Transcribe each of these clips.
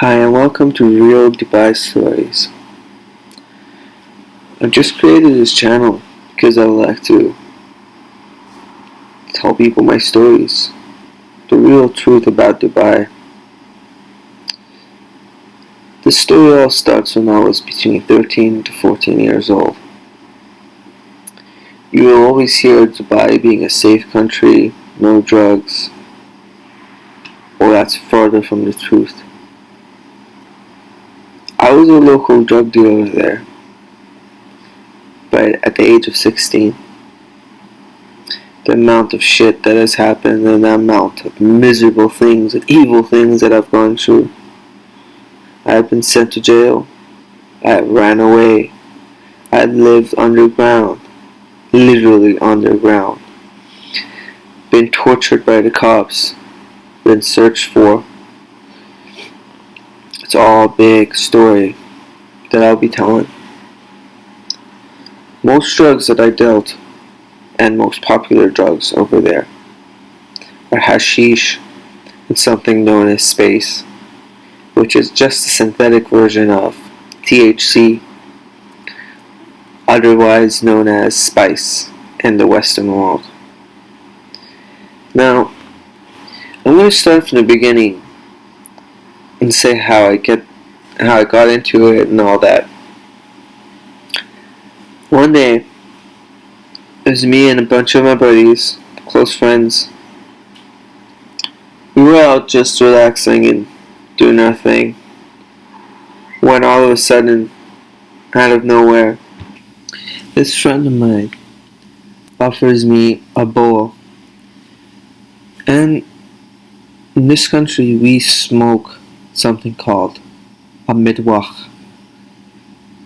Hi and welcome to Real Dubai Stories. I just created this channel because I like to tell people my stories, the real truth about Dubai. The story all starts when I was between 13 to 14 years old. You will always hear Dubai being a safe country, no drugs. Well, that's farther from the truth. I was a local drug dealer there, but at the age of 16. The amount of shit that has happened and the amount of miserable things and evil things that I've gone through. I have been sent to jail. I have ran away. I have lived underground. Literally underground. Been tortured by the cops. Been searched for. It's all a big story that I'll be telling. Most drugs that I dealt, and most popular drugs over there, are hashish and something known as space, which is just a synthetic version of THC, otherwise known as spice in the Western world. Now, I'm going to start from the beginning and say how I got into it and all that. One day, it was me and a bunch of my buddies, close friends. We were out just relaxing and doing our thing, when all of a sudden, out of nowhere, this friend of mine offers me a bowl. And in this country, we smoke something called a midwach.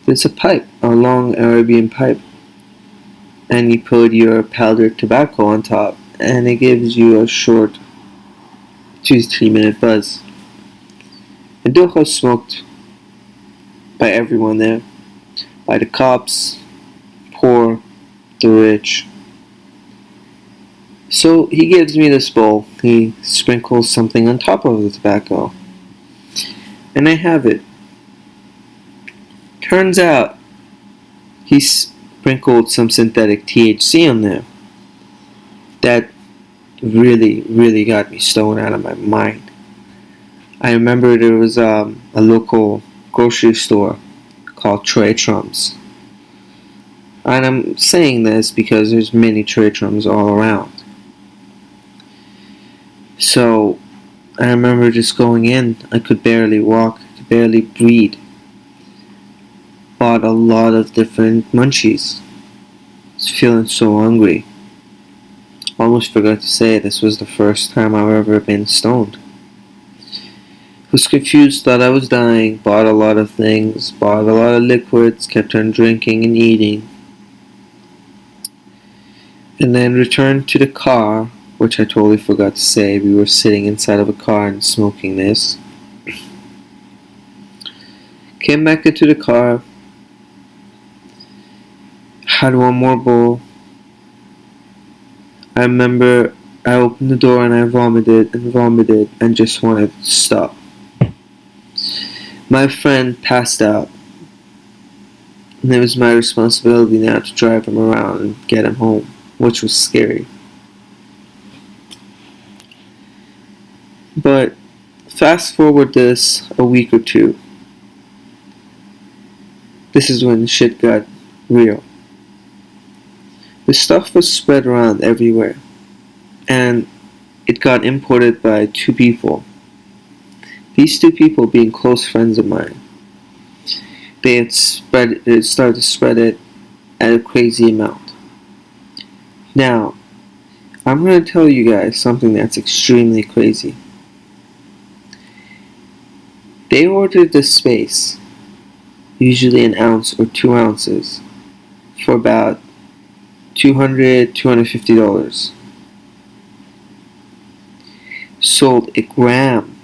It's a pipe, a long Arabian pipe, and you put your powdered tobacco on top, and it gives you a short 2 to 3 minute buzz. And Doha was smoked by everyone there, by the cops, poor, the rich. So he gives me this bowl. He sprinkles something on top of the tobacco, and I have it. Turns out he sprinkled some synthetic THC on there. That really got me stoned out of my mind. I remember there was a local grocery store called Troy Trumps. And I'm saying this because there's many Troy Trumps all around. So I remember just going in. I could barely walk, I could barely breathe. Bought a lot of different munchies. I was feeling so hungry. Almost forgot to say this was the first time I've ever been stoned. Was confused, thought I was dying, bought a lot of things, bought a lot of liquids, kept on drinking and eating. And then returned to the car, which I totally forgot to say. We were sitting inside of a car and smoking this. Came back into the car, had one more bowl. I remember I opened the door and I vomited and just wanted to stop. My friend passed out, and it was my responsibility now to drive him around and get him home, which was scary. But fast forward this a week or two. This is when shit got real. The stuff was spread around everywhere, and it got imported by 2 people. These 2 people being close friends of mine. They started to spread it at a crazy amount. Now, I'm going to tell you guys something that's extremely crazy. They ordered this space, usually an ounce or 2 ounces, for about $200, $250. Sold a gram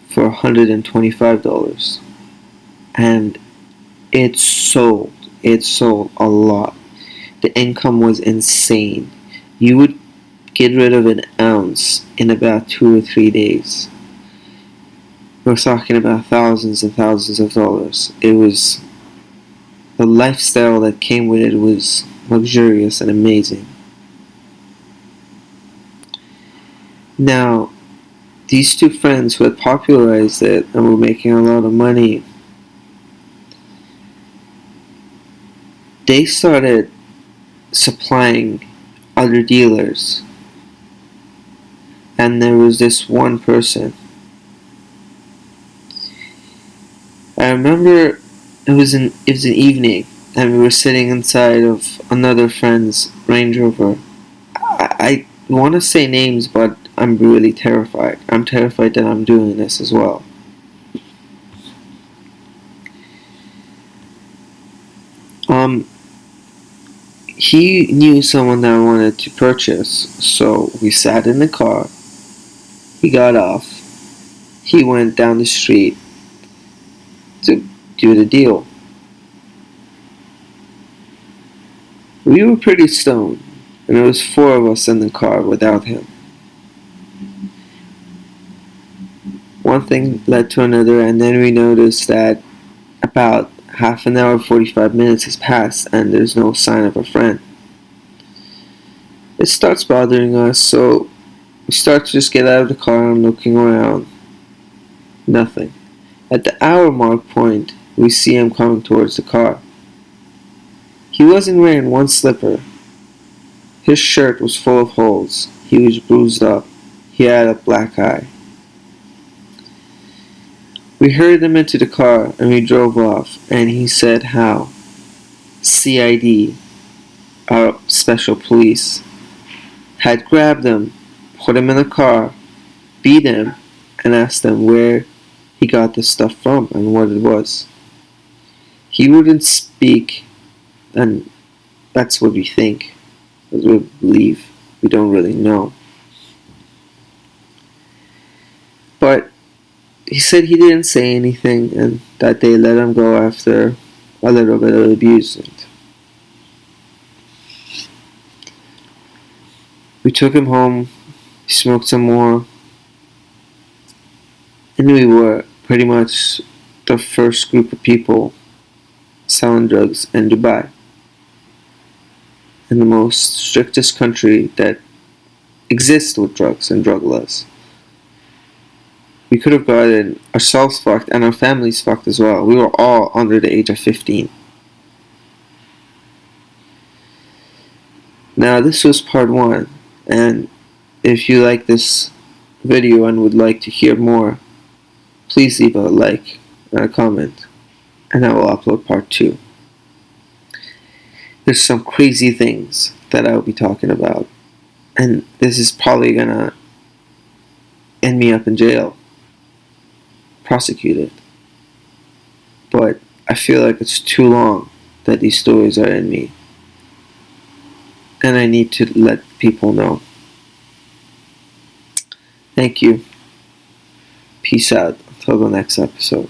for $125. And it sold a lot. The income was insane. You would get rid of an ounce in about 2 or 3 days. We're talking about thousands and thousands of dollars. It was the lifestyle that came with it was luxurious and amazing. Now, these two friends who had popularized it and were making a lot of money, they started supplying other dealers. And there was this one person. I remember it was an evening, and we were sitting inside of another friend's Range Rover. I want to say names, but I'm really terrified. I'm terrified that I'm doing this as well. He knew someone that wanted to purchase, so we sat in the car. He got off. He went down the street to do the deal. We were pretty stoned, and there was 4 of us in the car without him. One thing led to another, and then we noticed that about half an hour, 45 minutes has passed, and there's no sign of a friend. It starts bothering us, so we start to just get out of the car and looking around. Nothing. At the hour mark point, we see him coming towards the car. He wasn't wearing one slipper. His shirt was full of holes. He was bruised up. He had a black eye. We hurried him into the car and we drove off, and he said how CID, our special police, had grabbed him, put him in a car, beat him, and asked him where he got the stuff from and what it was. He wouldn't speak, and that's what we think, that's what we believe. We don't really know. But he said he didn't say anything and that they let him go after a little bit of abusement. We took him home, we smoked some more, and we were pretty much the first group of people selling drugs in Dubai, in the most strictest country that exists with drugs and drug laws. We could have gotten ourselves fucked and our families fucked as well. We were all under the age of 15. Now, this was part 1, and if you like this video and would like to hear more, please leave a like and a comment, and I will upload part 2. There's some crazy things that I will be talking about, and this is probably gonna end me up in jail, prosecuted. But I feel like it's too long that these stories are in me, and I need to let people know. Thank you. Peace out. Until the next episode.